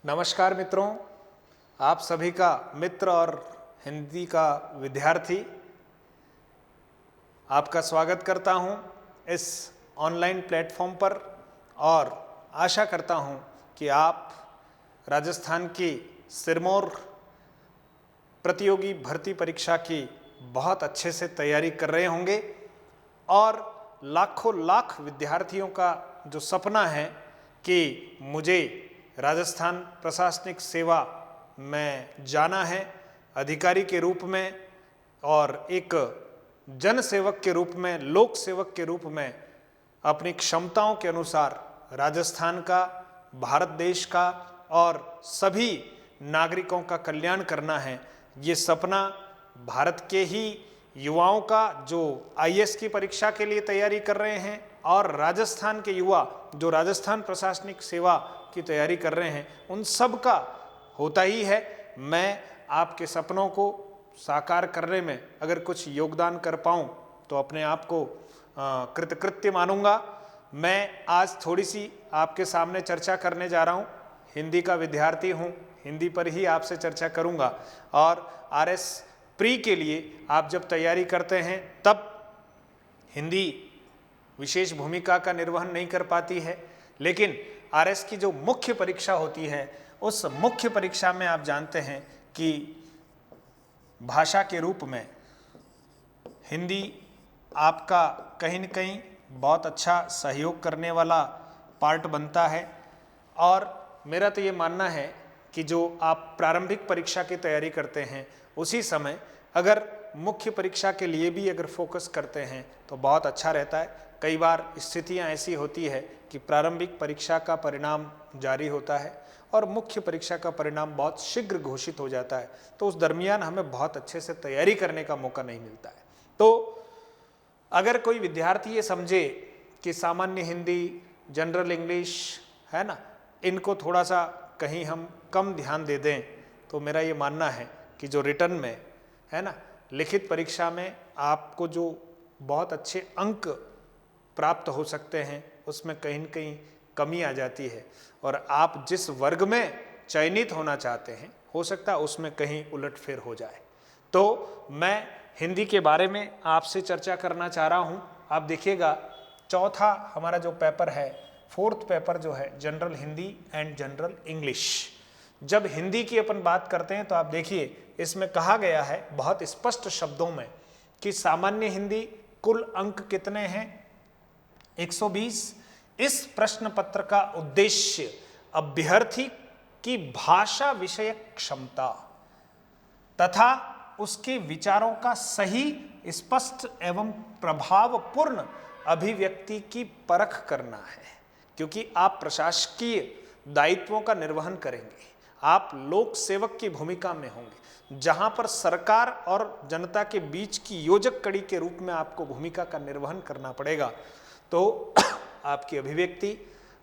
नमस्कार मित्रों, आप सभी का मित्र और हिंदी का विद्यार्थी आपका स्वागत करता हूं इस ऑनलाइन प्लेटफॉर्म पर और आशा करता हूं कि आप राजस्थान की सिरमौर प्रतियोगी भर्ती परीक्षा की बहुत अच्छे से तैयारी कर रहे होंगे और लाखों लाख विद्यार्थियों का जो सपना है कि मुझे राजस्थान प्रशासनिक सेवा में जाना है अधिकारी के रूप में और एक जन सेवक के रूप में, लोक सेवक के रूप में अपनी क्षमताओं के अनुसार राजस्थान का, भारत देश का और सभी नागरिकों का कल्याण करना है। ये सपना भारत के ही युवाओं का जो आईएएस की परीक्षा के लिए तैयारी कर रहे हैं और राजस्थान के युवा जो राजस्थान प्रशासनिक सेवा की तैयारी कर रहे हैं, उन सब का होता ही है। मैं आपके सपनों को साकार करने में अगर कुछ योगदान कर पाऊँ तो अपने आप को कृतकृत्य मानूंगा। मैं आज थोड़ी सी आपके सामने चर्चा करने जा रहा हूँ। हिंदी का विद्यार्थी हूँ, हिंदी पर ही आपसे चर्चा करूँगा और आरएस प्री के लिए आप जब तैयारी करते हैं तब हिंदी विशेष भूमिका का निर्वहन नहीं कर पाती है, लेकिन आरएस की जो मुख्य परीक्षा होती है उस मुख्य परीक्षा में आप जानते हैं कि भाषा के रूप में हिंदी आपका कहीं न कहीं बहुत अच्छा सहयोग करने वाला पार्ट बनता है। और मेरा तो ये मानना है कि जो आप प्रारंभिक परीक्षा की तैयारी करते हैं उसी समय अगर मुख्य परीक्षा के लिए भी अगर फोकस करते हैं तो बहुत अच्छा रहता है। कई बार स्थितियां ऐसी होती है कि प्रारंभिक परीक्षा का परिणाम जारी होता है और मुख्य परीक्षा का परिणाम बहुत शीघ्र घोषित हो जाता है, तो उस दरमियान हमें बहुत अच्छे से तैयारी करने का मौका नहीं मिलता है। तो अगर कोई विद्यार्थी ये समझे कि सामान्य हिंदी, जनरल इंग्लिश है ना, इनको थोड़ा सा कहीं हम कम ध्यान दे दें, तो मेरा ये मानना है कि जो रिटर्न में है ना, लिखित परीक्षा में आपको जो बहुत अच्छे अंक प्राप्त हो सकते हैं उसमें कहीं न कहीं कमी आ जाती है और आप जिस वर्ग में चयनित होना चाहते हैं हो सकता है उसमें कहीं उलटफेर हो जाए। तो मैं हिंदी के बारे में आपसे चर्चा करना चाह रहा हूं। आप देखिएगा चौथा हमारा जो पेपर है, फोर्थ पेपर जो है general Hindi and general English. जब हिंदी की अपन बात करते हैं तो आप देखिए इसमें कहा गया है बहुत स्पष्ट शब्दों में कि सामान्य हिंदी कुल अंक कितने हैं, 120। इस प्रश्न पत्र का उद्देश्य अभ्यर्थी की भाषा विषयक क्षमता तथा उसके विचारों का सही, स्पष्ट एवं प्रभावपूर्ण अभिव्यक्ति की परख करना है। क्योंकि आप प्रशासकीय दायित्वों का निर्वहन करेंगे, आप लोक सेवक की भूमिका में होंगे, जहां पर सरकार और जनता के बीच की योजक कड़ी के रूप में आपको भूमिका का निर्वहन करना पड़ेगा। तो आपकी अभिव्यक्ति,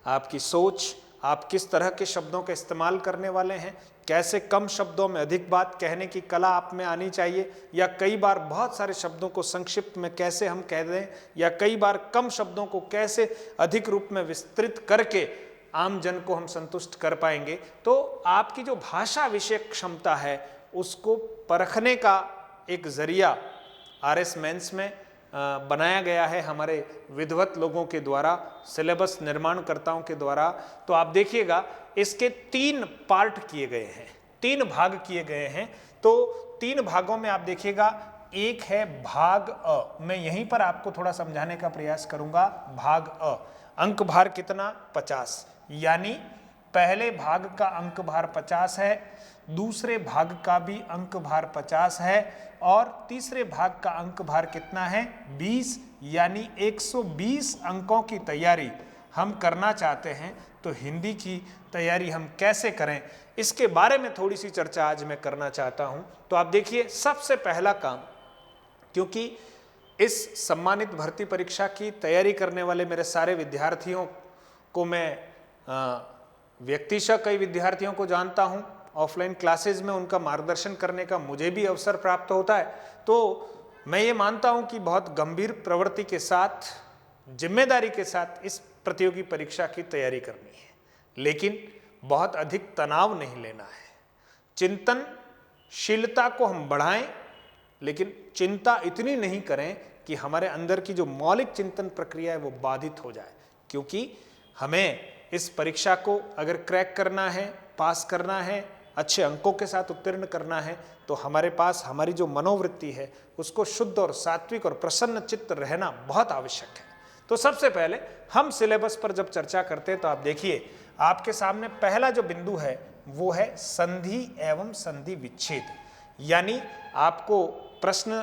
आपकी सोच, आप किस तरह के शब्दों का इस्तेमाल करने वाले हैं, कैसे कम शब्दों में अधिक बात कहने की कला आप में आनी चाहिए, या कई बार बहुत सारे शब्दों को संक्षिप्त में कैसे हम कह दें, या कई बार कम शब्दों को कैसे अधिक रूप में विस्तृत करके आम जन को हम संतुष्ट कर पाएंगे। तो आपकी जो भाषा विषयक क्षमता है उसको परखने का एक जरिया आरएस मेंस में बनाया गया है हमारे विद्वत लोगों के द्वारा, सिलेबस निर्माणकर्ताओं के द्वारा। तो आप देखिएगा इसके 3 पार्ट किए गए हैं, 3 भाग किए गए हैं। तो 3 भागों में आप देखिएगा, एक है भाग अ। मैं यहीं पर आपको थोड़ा समझाने का प्रयास करूंगा। भाग अ, अंक भार कितना, 50, यानी पहले भाग का अंक भार 50 है, दूसरे भाग का भी अंक भार 50 है और तीसरे भाग का अंक भार कितना है, 20, यानी 120 अंकों की तैयारी हम करना चाहते हैं। तो हिंदी की तैयारी हम कैसे करें इसके बारे में थोड़ी सी चर्चा आज मैं करना चाहता हूं। तो आप देखिए सबसे पहला काम, क्योंकि इस सम्मानित भर्ती परीक्षा की तैयारी करने वाले मेरे सारे विद्यार्थियों को मैं व्यक्तिशः कई विद्यार्थियों को जानता हूं, ऑफलाइन क्लासेज में उनका मार्गदर्शन करने का मुझे भी अवसर प्राप्त होता है। तो मैं ये मानता हूं कि बहुत गंभीर प्रवृत्ति के साथ, जिम्मेदारी के साथ इस प्रतियोगी परीक्षा की तैयारी करनी है। लेकिन बहुत अधिक तनाव नहीं लेना है। चिंतनशीलता को हम बढ़ाएं, लेकिन चिंता इतनी नहीं करें कि हमारे अंदर की जो मौलिक चिंतन प्रक्रिया है वो बाधित हो जाए, क्योंकि हमें इस परीक्षा को अगर क्रैक करना है, पास करना है, अच्छे अंकों के साथ उत्तीर्ण करना है, तो हमारे पास हमारी जो मनोवृत्ति है उसको शुद्ध और सात्विक और प्रसन्न चित्त रहना बहुत आवश्यक है। तो सबसे पहले हम सिलेबस पर जब चर्चा करते हैं तो आप देखिए आपके सामने पहला जो बिंदु है वो है संधि एवं संधि विच्छेद। यानी आपको प्रश्न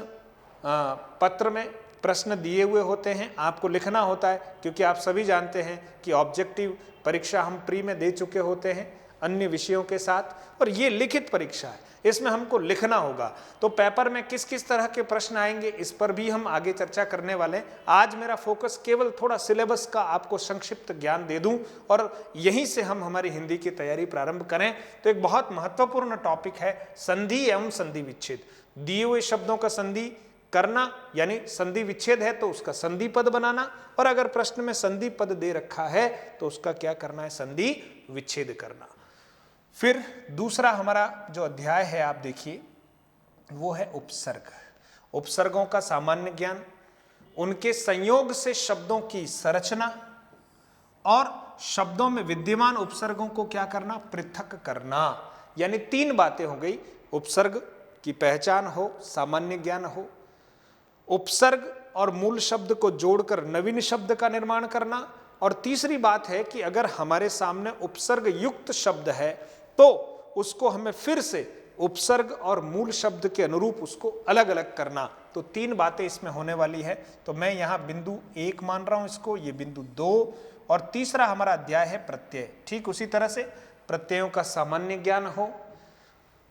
पत्र में प्रश्न दिए हुए होते हैं, आपको लिखना होता है, क्योंकि आप सभी जानते हैं कि ऑब्जेक्टिव परीक्षा हम प्री में दे चुके होते हैं अन्य विषयों के साथ, और ये लिखित परीक्षा है, इसमें हमको लिखना होगा। तो पेपर में किस किस तरह के प्रश्न आएंगे इस पर भी हम आगे चर्चा करने वाले हैं। आज मेरा फोकस केवल थोड़ा सिलेबस का आपको संक्षिप्त ज्ञान दे दूं और यहीं से हम हमारी हिंदी की तैयारी प्रारंभ करें। तो एक बहुत महत्वपूर्ण टॉपिक है संधि एवं संधि विच्छेद। दिए हुए शब्दों का संधि करना, यानी संधि विच्छेद है तो उसका संधि पद बनाना, और अगर प्रश्न में संधि पद दे रखा है तो उसका क्या करना है, संधि विच्छेद करना। फिर दूसरा हमारा जो अध्याय है आप देखिए वो है उपसर्ग। उपसर्गों का सामान्य ज्ञान, उनके संयोग से शब्दों की संरचना और शब्दों में विद्यमान उपसर्गों को क्या करना, पृथक करना। यानी तीन बातें हो गई, उपसर्ग की पहचान हो, सामान्य ज्ञान हो, उपसर्ग और मूल शब्द को जोड़कर नवीन शब्द का निर्माण करना, और तीसरी बात है कि अगर हमारे सामने उपसर्ग युक्त शब्द है तो उसको हमें फिर से उपसर्ग और मूल शब्द के अनुरूप उसको अलग अलग करना। तो तीन बातें इसमें होने वाली है। तो मैं यहाँ बिंदु 1 मान रहा हूं इसको, ये बिंदु 2, और तीसरा हमारा अध्याय है प्रत्यय। ठीक उसी तरह से प्रत्ययों का सामान्य ज्ञान हो,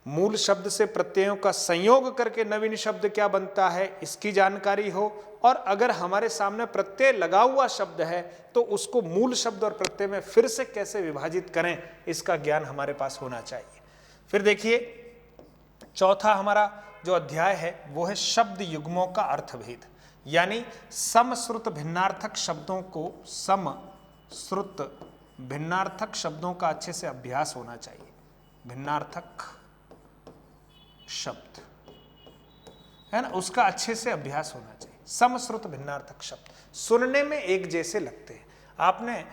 मूल शब्द से प्रत्ययों का संयोग करके नवीन शब्द क्या बनता है इसकी जानकारी हो, और अगर हमारे सामने प्रत्यय लगा हुआ शब्द है तो उसको मूल शब्द और प्रत्यय में फिर से कैसे विभाजित करें इसका ज्ञान हमारे पास होना चाहिए। फिर देखिए चौथा हमारा जो अध्याय है वो है शब्द युग्मों का अर्थभेद। यानी समश्रुत भिन्नार्थक शब्दों को, समश्रुत भिन्नार्थक शब्दों का अच्छे से अभ्यास होना चाहिए। भिन्नार्थक शब्द है ना, उसका अच्छे से अभ्यास होना चाहिए। समश्रुत भिन्नार्थक शब्द सुनने में एक जैसे लगते हैं। आपने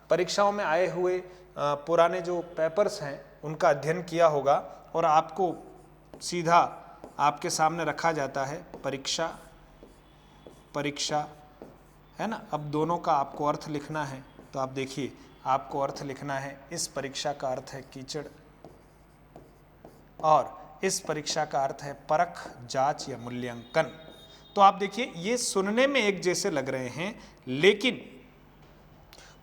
परीक्षाओं में आए हुए पुराने जो पेपर्स हैं उनका अध्ययन किया होगा, और आपको सीधा आपके सामने रखा जाता है परीक्षा, परीक्षा है ना। अब दोनों का आपको अर्थ लिखना है, तो आप देखिए आपको अर्थ लिखना है, इस परीक्षा का अर्थ है कीचड़ और इस परीक्षा का अर्थ है परख, जांच या मूल्यांकन। तो आप देखिए ये सुनने में एक जैसे लग रहे हैं लेकिन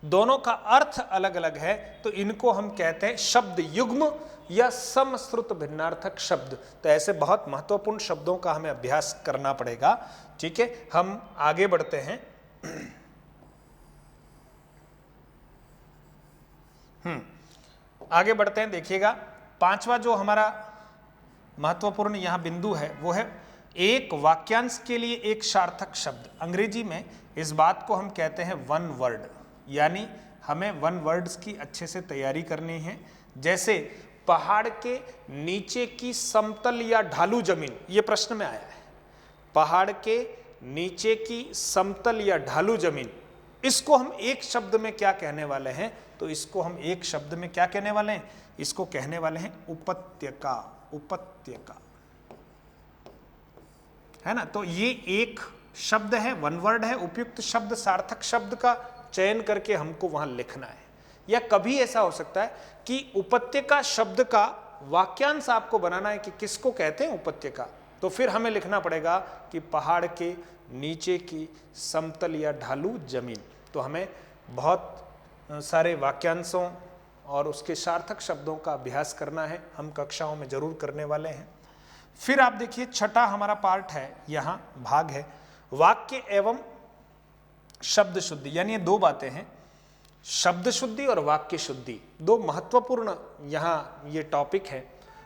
दोनों का अर्थ अलग अलग है, तो इनको हम कहते हैं शब्द युग्म या समश्रुत भिन्नार्थक शब्द। तो ऐसे बहुत महत्वपूर्ण शब्दों का हमें अभ्यास करना पड़ेगा। ठीक है, हम आगे बढ़ते हैं। आगे बढ़ते हैं। देखिएगा पांचवा जो हमारा महत्वपूर्ण यहां बिंदु है वो है एक वाक्यांश के लिए एक सार्थक शब्द। अंग्रेजी में इस बात को हम कहते हैं वन वर्ड, यानी हमें वन वर्ड्स की अच्छे से तैयारी करनी है। जैसे पहाड़ के नीचे की समतल या ढालू जमीन, ये प्रश्न में आया है। पहाड़ के नीचे की समतल या ढालू जमीन, इसको हम एक शब्द में क्या कहने वाले हैं, तो इसको हम एक शब्द में क्या कहने वाले हैं, इसको कहने वाले हैं उपत्यका। उपत्यका है ना। तो ये एक शब्द है, वन वर्ड है। उपयुक्त शब्द, सार्थक शब्द का चयन करके हमको वहां लिखना है। या कभी ऐसा हो सकता है कि उपत्यका शब्द का वाक्यांश आपको बनाना है कि किसको कहते हैं उपत्यका, तो फिर हमें लिखना पड़ेगा कि पहाड़ के नीचे की समतल या ढालू जमीन। तो हमें बहुत सारे वाक्यांशों और उसके सार्थक शब्दों का अभ्यास करना है, हम कक्षाओं में जरूर करने वाले हैं। फिर आप देखिए छठा हमारा पार्ट है, यहाँ भाग है वाक्य एवं शब्द शुद्धि। यानी ये दो बातें हैं, शब्द शुद्धि और वाक्य शुद्धि, दो महत्वपूर्ण यहाँ ये टॉपिक है।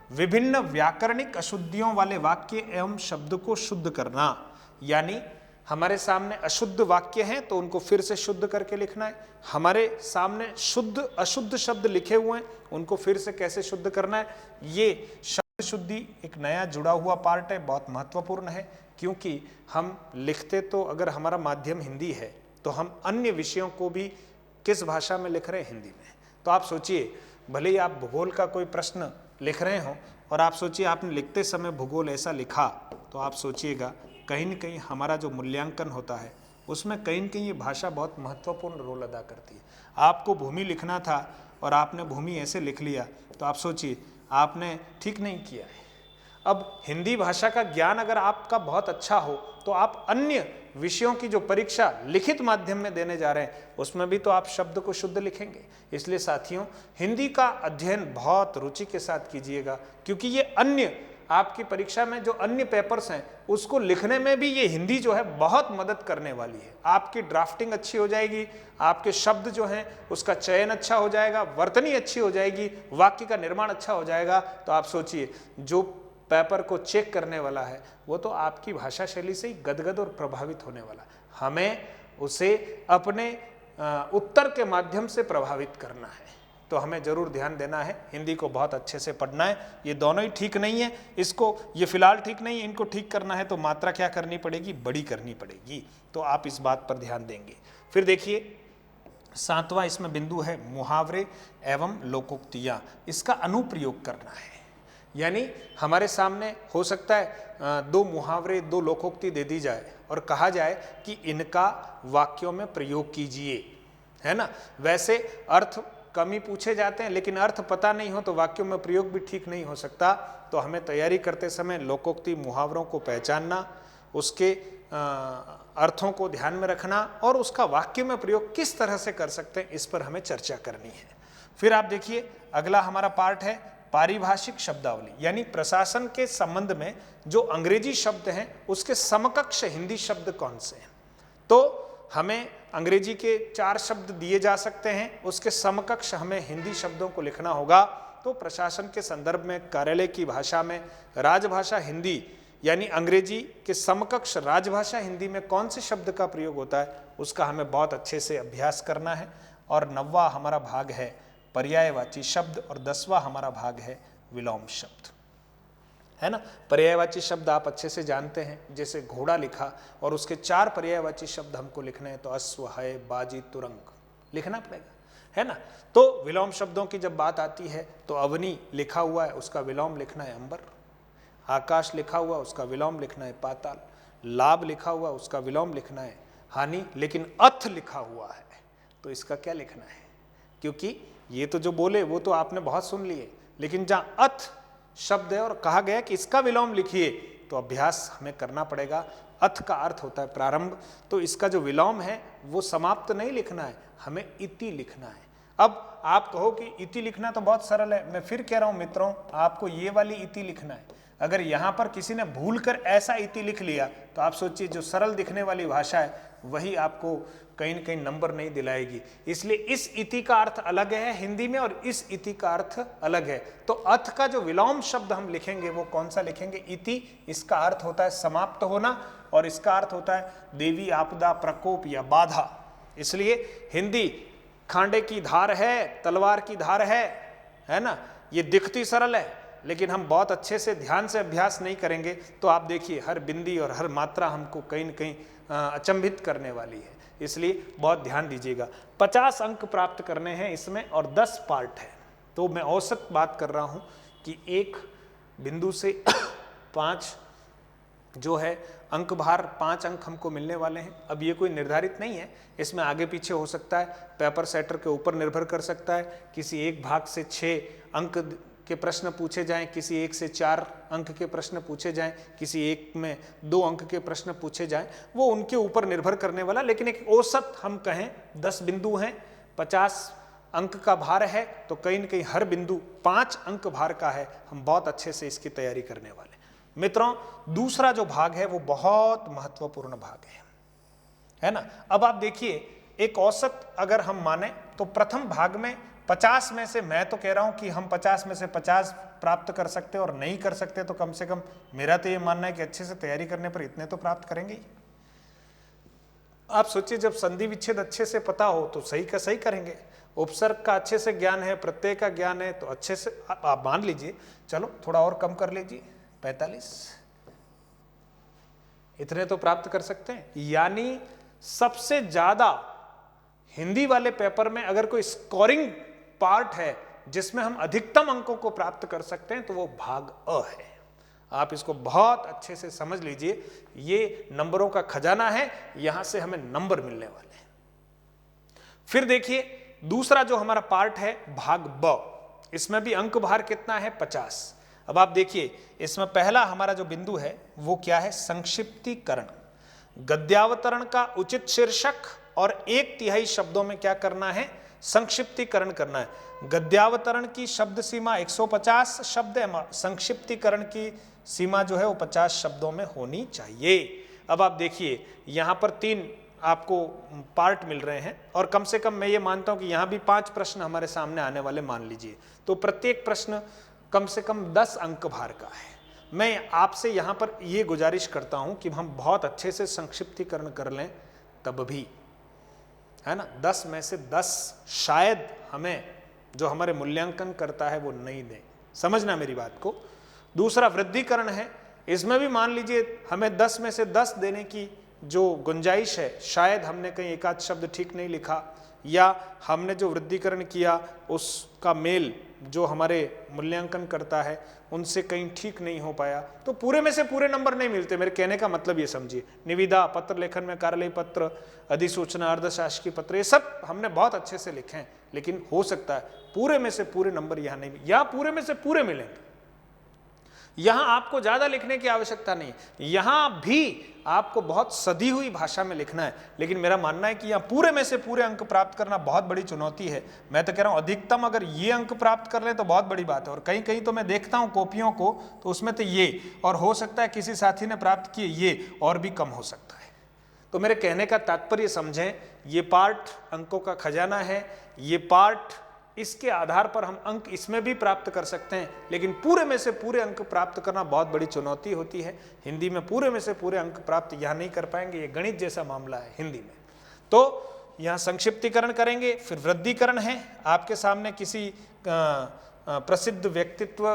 विभिन्न व्याकरणिक अशुद्धियों वाले वाक्य एवं शब्द को शुद्ध करना, यानी हमारे सामने अशुद्ध वाक्य हैं तो उनको फिर से शुद्ध करके लिखना है, हमारे सामने शुद्ध अशुद्ध शब्द लिखे हुए हैं उनको फिर से कैसे शुद्ध करना है। ये शब्द शुद्धि एक नया जुड़ा हुआ पार्ट है, बहुत महत्वपूर्ण है, क्योंकि हम लिखते तो अगर हमारा माध्यम हिंदी है तो हम अन्य विषयों को भी किस भाषा में लिख रहे हैं, हिंदी में। तो आप सोचिए, भले ही आप भूगोल का कोई प्रश्न लिख रहे हो और आप सोचिए आपने लिखते समय भूगोल ऐसा लिखा, तो आप सोचिएगा कहीं न कहीं हमारा जो मूल्यांकन होता है उसमें कहीं न कहीं ये भाषा बहुत महत्वपूर्ण रोल अदा करती है। आपको भूमि लिखना था और आपने भूमि ऐसे लिख लिया, तो आप सोचिए आपने ठीक नहीं किया है। अब हिंदी भाषा का ज्ञान अगर आपका बहुत अच्छा हो तो आप अन्य विषयों की जो परीक्षा लिखित माध्यम में देने जा रहे हैं उसमें भी तो आप शब्द को शुद्ध लिखेंगे। इसलिए साथियों, हिंदी का अध्ययन बहुत रुचि के साथ कीजिएगा, क्योंकि ये अन्य आपकी परीक्षा में जो अन्य पेपर्स हैं उसको लिखने में भी ये हिंदी जो है बहुत मदद करने वाली है। आपकी ड्राफ्टिंग अच्छी हो जाएगी, आपके शब्द जो हैं उसका चयन अच्छा हो जाएगा, वर्तनी अच्छी हो जाएगी, वाक्य का निर्माण अच्छा हो जाएगा। तो आप सोचिए जो पेपर को चेक करने वाला है वो तो आपकी भाषा शैली से ही गदगद और प्रभावित होने वाला। हमें उसे अपने उत्तर के माध्यम से प्रभावित करना है, तो हमें जरूर ध्यान देना है, हिंदी को बहुत अच्छे से पढ़ना है। ये दोनों ही ठीक नहीं है, इसको ये फिलहाल ठीक नहीं है, इनको ठीक करना है तो मात्रा क्या करनी पड़ेगी, बड़ी करनी पड़ेगी। तो आप इस बात पर ध्यान देंगे। फिर देखिए 7वां इसमें बिंदु है मुहावरे एवं लोकोक्तियाँ। इसका अनुप्रयोग करना है, यानी हमारे सामने हो सकता है 2 मुहावरे 2 लोकोक्ति दे दी जाए और कहा जाए कि इनका वाक्यों में प्रयोग कीजिए, है ना। वैसे अर्थ कम ही पूछे जाते हैं, लेकिन अर्थ पता नहीं हो तो वाक्यों में प्रयोग भी ठीक नहीं हो सकता। तो हमें तैयारी करते समय लोकोक्ति मुहावरों को पहचानना, उसके अर्थों को ध्यान में रखना और उसका वाक्य में प्रयोग किस तरह से कर सकते हैं, इस पर हमें चर्चा करनी है। फिर आप देखिए अगला हमारा पार्ट है पारिभाषिक शब्दावली, यानी प्रशासन के संबंध में जो अंग्रेजी शब्द हैं उसके समकक्ष हिंदी शब्द कौन से हैं। तो हमें अंग्रेजी के 4 शब्द दिए जा सकते हैं, उसके समकक्ष हमें हिंदी शब्दों को लिखना होगा। तो प्रशासन के संदर्भ में कार्यालय की भाषा में राजभाषा हिंदी यानी अंग्रेजी के समकक्ष राजभाषा हिंदी में कौन से शब्द का प्रयोग होता है, उसका हमें बहुत अच्छे से अभ्यास करना है। और 9वां हमारा भाग है पर्यायवाची शब्द और 10वां हमारा भाग है विलोम शब्द, है ना। पर्यायवाची शब्द आप अच्छे से जानते हैं, जैसे घोड़ा लिखा और उसके 4 पर्यायवाची शब्द हमको लिखने हैं, तो अश्व, है, बाजी, तुरंग लिखना पड़ेगा, है ना। तो विलोम शब्दों की जब बात आती है तो अवनी लिखा हुआ है उसका विलोम लिखना है अंबर, आकाश लिखा हुआ उसका विलोम लिखना है पाताल, लाभ लिखा हुआ उसका विलोम लिखना है हानि, लेकिन अथ लिखा हुआ है तो इसका क्या लिखना है, क्योंकि ये तो जो बोले वो तो आपने बहुत सुन लिए, लेकिन जहाँ अथ शब्द है और कहा गया कि इसका विलोम लिखिए तो अभ्यास हमें करना पड़ेगा। अथ का अर्थ होता है प्रारंभ, तो इसका जो विलोम है वो समाप्त नहीं लिखना है, हमें इति लिखना है। अब आप कहो कि इति लिखना तो बहुत सरल है, मैं फिर कह रहा हूं मित्रों, आपको ये वाली इति लिखना है। अगर यहाँ पर किसी ने भूलकर ऐसा इति लिख लिया तो आप सोचिए जो सरल दिखने वाली भाषा है वही आपको कहीं न कहीं नंबर नहीं दिलाएगी। इसलिए इस इति का अर्थ अलग है हिंदी में और इस इति का अर्थ अलग है। तो अथ का जो विलोम शब्द हम लिखेंगे वो कौन सा लिखेंगे, इति। इसका अर्थ होता है समाप्त होना और इसका अर्थ होता है देवी आपदा, प्रकोप या बाधा। इसलिए हिंदी खांडे की धार है, तलवार की धार है ना। ये दिखती सरल है लेकिन हम बहुत अच्छे से ध्यान से अभ्यास नहीं करेंगे तो आप देखिए हर बिंदी और हर मात्रा हमको कहीं न कहीं अचंभित करने वाली है। इसलिए बहुत ध्यान दीजिएगा। 50 अंक प्राप्त करने हैं इसमें और 10 पार्ट है, तो मैं औसत बात कर रहा हूं कि एक बिंदु से 5 जो है अंक भार 5 अंक हमको मिलने वाले हैं। अब ये कोई निर्धारित नहीं है, इसमें आगे पीछे हो सकता है, पेपर सेटर के ऊपर निर्भर कर सकता है। किसी एक भाग से 6 अंक के प्रश्न पूछे जाएं, किसी एक से 4 अंक के प्रश्न पूछे जाएं, किसी एक में 2 अंक के प्रश्न पूछे जाएं, वो उनके ऊपर निर्भर करने वाला। लेकिन एक औसत हम कहें 10 बिंदु हैं, 50 अंक का भार है, तो कहीं न कहीं हर बिंदु 5 अंक भार का है। हम बहुत अच्छे से इसकी तैयारी करने वाले। मित्रों, दूसरा जो भाग है वो बहुत महत्वपूर्ण भाग है ना। अब आप देखिए एक औसत अगर हम माने तो प्रथम भाग में 50 में से, मैं तो कह रहा हूं कि हम 50 में से 50 प्राप्त कर सकते और नहीं कर सकते तो कम से कम मेरा तो ये मानना है कि अच्छे से तैयारी करने पर इतने तो प्राप्त करेंगे ही। आप सोचिए, जब संधि विच्छेद अच्छे से पता हो तो सही का सही करेंगे, उपसर्ग का अच्छे से ज्ञान है, प्रत्यय का ज्ञान है, तो अच्छे से आप मान लीजिए। चलो थोड़ा और कम कर लीजिए, 45, इतने तो प्राप्त कर सकते हैं। यानी सबसे ज्यादा हिंदी वाले पेपर में अगर कोई स्कोरिंग पार्ट है जिसमें हम अधिकतम अंकों को प्राप्त कर सकते हैं तो वो भाग अ है। आप इसको बहुत अच्छे से समझ लीजिए, ये नंबरों का खजाना है, यहां से हमें नंबर मिलने वाले हैं। फिर देखिए दूसरा जो हमारा पार्ट है भाग ब, इसमें भी अंक भार कितना है, 50। अब आप देखिए इसमें पहला हमारा जो बिंदु है वो क्या है, संक्षिप्तीकरण। गद्यावतरण का उचित शीर्षक और 1/3 शब्दों में क्या करना है, संक्षिप्तीकरण करना है। गद्यावतरण की शब्द सीमा 150 शब्द है, संक्षिप्तीकरण की सीमा जो है वो 50 शब्दों में होनी चाहिए। अब आप देखिए यहां पर 3 आपको पार्ट मिल रहे हैं और कम से कम मैं ये मानता हूं कि यहां भी 5 प्रश्न हमारे सामने आने वाले मान लीजिए, तो प्रत्येक प्रश्न कम से कम 10 अंक भार का है। मैं आपसे यहां पर ये गुजारिश करता हूं कि हम बहुत अच्छे से संक्षिप्तीकरण कर लें, तब भी है ना 10 में से 10 शायद हमें जो हमारे मूल्यांकन करता है वो नहीं दे, समझना मेरी बात को। दूसरा वृद्धिकरण है, इसमें भी मान लीजिए हमें 10 में से 10 देने की जो गुंजाइश है, शायद हमने कहीं एक आध शब्द ठीक नहीं लिखा या हमने जो वृद्धिकरण किया उसका मेल जो हमारे मूल्यांकन करता है उनसे कहीं ठीक नहीं हो पाया, तो पूरे में से पूरे नंबर नहीं मिलते। मेरे कहने का मतलब ये समझिए, निविदा, पत्र लेखन में कार्यालय पत्र, अधिसूचना, अर्धशासकीय पत्र, ये सब हमने बहुत अच्छे से लिखे हैं, लेकिन हो सकता है पूरे में से पूरे नंबर यहाँ नहीं, या पूरे में से पूरे मिलेंगे। यहां आपको ज्यादा लिखने की आवश्यकता नहीं, यहां भी आपको बहुत सधी हुई भाषा में लिखना है, लेकिन मेरा मानना है कि यहां पूरे में से पूरे अंक प्राप्त करना बहुत बड़ी चुनौती है। मैं तो कह रहा हूं अधिकतम अगर ये अंक प्राप्त कर ले तो बहुत बड़ी बात है। और कहीं कहीं तो मैं देखता हूं कॉपियों को, तो उसमें तो ये, और हो सकता है किसी साथी ने प्राप्त किए ये, और भी कम हो सकता है। तो मेरे कहने का तात्पर्य समझें, ये पार्ट अंकों का खजाना है, ये पार्ट, इसके आधार पर हम अंक इसमें भी प्राप्त कर सकते हैं, लेकिन पूरे में से पूरे अंक प्राप्त करना बहुत बड़ी चुनौती होती है। हिंदी में पूरे में से पूरे अंक प्राप्त यहाँ नहीं कर पाएंगे, ये गणित जैसा मामला है हिंदी में। तो यहाँ संक्षिप्तीकरण करेंगे, फिर वृद्धिकरण है। आपके सामने किसी प्रसिद्ध व्यक्तित्व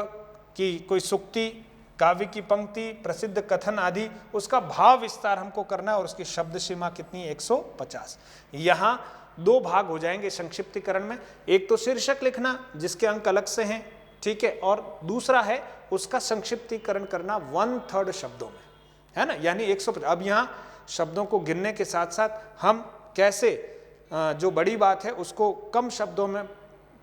की कोई सूक्ति, काव्य की पंक्ति, प्रसिद्ध कथन आदि, उसका भाव विस्तार हमको करना है और उसकी शब्द सीमा कितनी, 150। यहाँ 2 भाग हो जाएंगे संक्षिप्तीकरण में, एक तो शीर्षक लिखना जिसके अंक अलग से हैं, ठीक है, और दूसरा है उसका संक्षिप्तीकरण करना 1/3 शब्दों में, है ना, यानी 150। अब यहाँ शब्दों को गिनने के साथ साथ हम कैसे जो बड़ी बात है उसको कम शब्दों में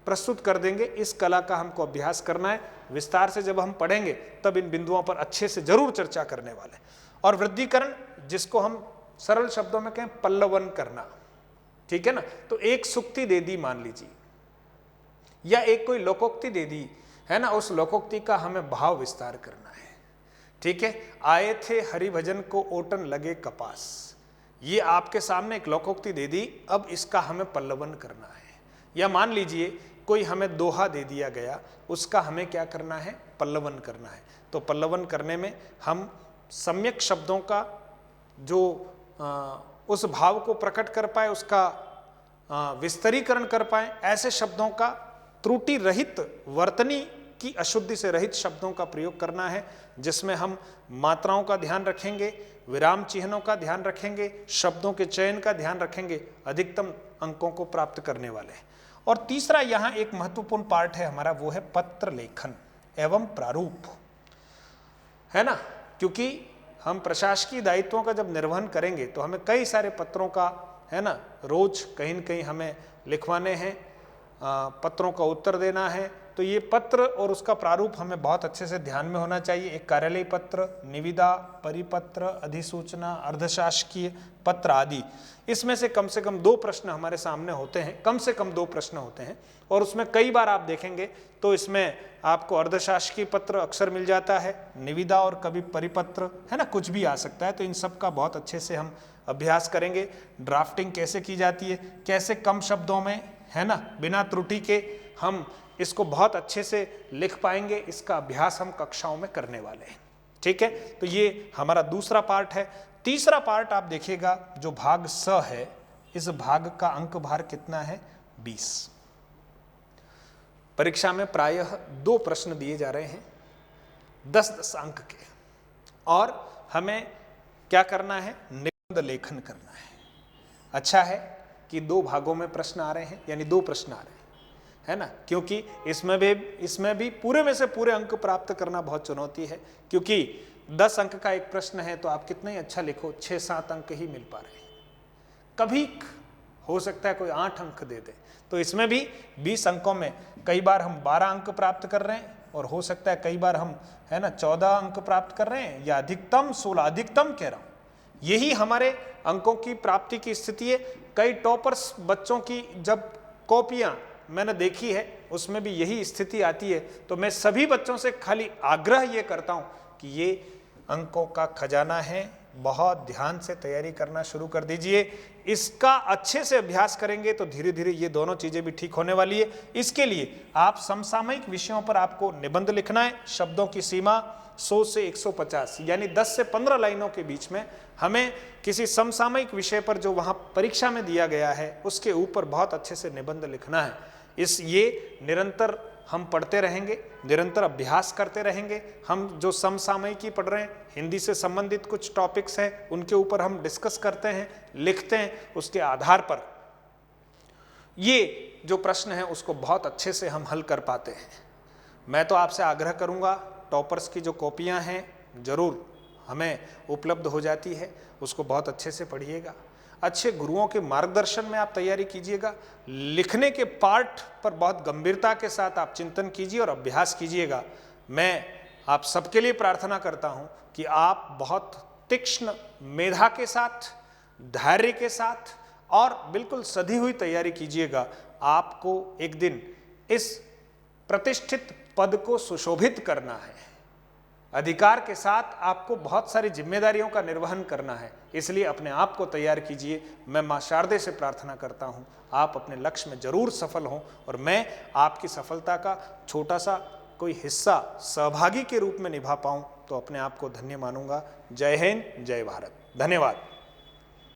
प्रस्तुत कर देंगे, इस कला का हमको अभ्यास करना है। विस्तार से जब हम पढ़ेंगे तब इन बिंदुओं पर अच्छे से जरूर चर्चा करने वाले। और वृद्धिकरण, जिसको हम सरल शब्दों में कहें पल्लवन करना, ठीक है ना, तो एक सुक्ति दे दी मान लीजिए, या एक कोई लोकोक्ति दे दी, है ना, उस लोकोक्ति का हमें भाव विस्तार करना है, ठीक है। आए थे हरिभजन को ओटन लगे कपास, ये आपके सामने एक लोकोक्ति दे दी, अब इसका हमें पल्लवन करना है। या मान लीजिए कोई हमें दोहा दे दिया गया, उसका हमें क्या करना है, पल्लवन करना है। तो पल्लवन करने में हम सम्यक शब्दों का जो उस भाव को प्रकट कर पाए, उसका विस्तरीकरण कर पाए, ऐसे शब्दों का त्रुटि रहित, वर्तनी की अशुद्धि से रहित शब्दों का प्रयोग करना है, जिसमें हम मात्राओं का ध्यान रखेंगे, विराम चिन्हों का ध्यान रखेंगे, शब्दों के चयन का ध्यान रखेंगे, अधिकतम अंकों को प्राप्त करने वाले हैं। और तीसरा यहाँ एक महत्वपूर्ण पार्ट है हमारा, वो है पत्र लेखन एवं प्रारूप, है ना, क्योंकि हम प्रशासकीय दायित्वों का जब निर्वहन करेंगे तो हमें कई सारे पत्रों का, है ना, रोज कहीं न कहीं हमें लिखवाने हैं, पत्रों का उत्तर देना है। तो ये पत्र और उसका प्रारूप हमें बहुत अच्छे से ध्यान में होना चाहिए। एक कार्यालय पत्र, निविदा, परिपत्र, अधिसूचना, अर्धशासकीय पत्र आदि, इसमें से कम 2 प्रश्न हमारे सामने होते हैं, कम से कम 2 प्रश्न होते हैं। और उसमें कई बार आप देखेंगे तो इसमें आपको अर्धशासकीय पत्र अक्सर मिल जाता है, निविदा और कभी परिपत्र, है ना, कुछ भी आ सकता है। तो इन सब का बहुत अच्छे से हम अभ्यास करेंगे। ड्राफ्टिंग कैसे की जाती है, कैसे कम शब्दों में, है ना, बिना त्रुटि के हम इसको बहुत अच्छे से लिख पाएंगे, इसका अभ्यास हम कक्षाओं में करने वाले हैं, ठीक है। तो ये हमारा दूसरा पार्ट है। तीसरा पार्ट आप देखिएगा, जो भाग स है, इस भाग का अंक भार कितना है? 20। परीक्षा में प्रायः 2 प्रश्न दिए जा रहे हैं 10-10 अंक के, और हमें क्या करना है? निबंध लेखन करना है। अच्छा है कि 2 भागों में प्रश्न आ रहे हैं, यानी 2 प्रश्न आ रहे हैं, है ना, क्योंकि इसमें भी पूरे में से पूरे अंक प्राप्त करना बहुत चुनौती है, क्योंकि 10 अंक का एक प्रश्न है तो आप कितना ही अच्छा लिखो, 6-7 अंक ही मिल पा रहे हैं। कभी हो सकता है कोई 8 अंक दे दे, तो इसमें भी 20 अंकों में कई बार हम 12 अंक प्राप्त कर रहे हैं, और हो सकता है कई बार हम, है ना, 14 अंक प्राप्त कर रहे हैं, या अधिकतम 16, अधिकतम कह रहा हूं। यही हमारे अंकों की प्राप्ति की स्थिति है। कई टॉपर्स बच्चों की जब कॉपियां मैंने देखी है, उसमें भी यही स्थिति आती है। तो मैं सभी बच्चों से खाली आग्रह ये करता हूं कि ये अंकों का खजाना है, बहुत ध्यान से तैयारी करना शुरू कर दीजिए। इसका अच्छे से अभ्यास करेंगे तो धीरे धीरे ये दोनों चीजें भी ठीक होने वाली है। इसके लिए आप समसामयिक विषयों पर आपको निबंध लिखना है। शब्दों की सीमा 100 से 150, यानी 10 से 15 लाइनों के बीच में हमें किसी समसामयिक विषय पर जो वहां परीक्षा में दिया गया है उसके ऊपर बहुत अच्छे से निबंध लिखना है। ये निरंतर हम पढ़ते रहेंगे, निरंतर अभ्यास करते रहेंगे। हम जो समसामयिकी पढ़ रहे हैं, हिंदी से संबंधित कुछ टॉपिक्स हैं, उनके ऊपर हम डिस्कस करते हैं, लिखते हैं। उसके आधार पर ये जो प्रश्न है उसको बहुत अच्छे से हम हल कर पाते हैं। मैं तो आपसे आग्रह करूंगा, टॉपर्स की जो कॉपियां हैं जरूर हमें उपलब्ध हो जाती है, उसको बहुत अच्छे से पढ़िएगा। अच्छे गुरुओं के मार्गदर्शन में आप तैयारी कीजिएगा। लिखने के पार्ट पर बहुत गंभीरता के साथ आप चिंतन कीजिए और अभ्यास कीजिएगा। मैं आप सबके लिए प्रार्थना करता हूं कि आप बहुत तीक्ष्ण मेधा के साथ, धैर्य के साथ और बिल्कुल सधी हुई तैयारी कीजिएगा। आपको एक दिन इस प्रतिष्ठित पद को सुशोभित करना है। अधिकार के साथ आपको बहुत सारी जिम्मेदारियों का निर्वहन करना है, इसलिए अपने आप को तैयार कीजिए। मैं मां शारदे से प्रार्थना करता हूं आप अपने लक्ष्य में जरूर सफल हों, और मैं आपकी सफलता का छोटा सा कोई हिस्सा सहभागी के रूप में निभा पाऊं तो अपने आप को धन्य मानूंगा। जय हिंद, जय भारत, धन्यवाद।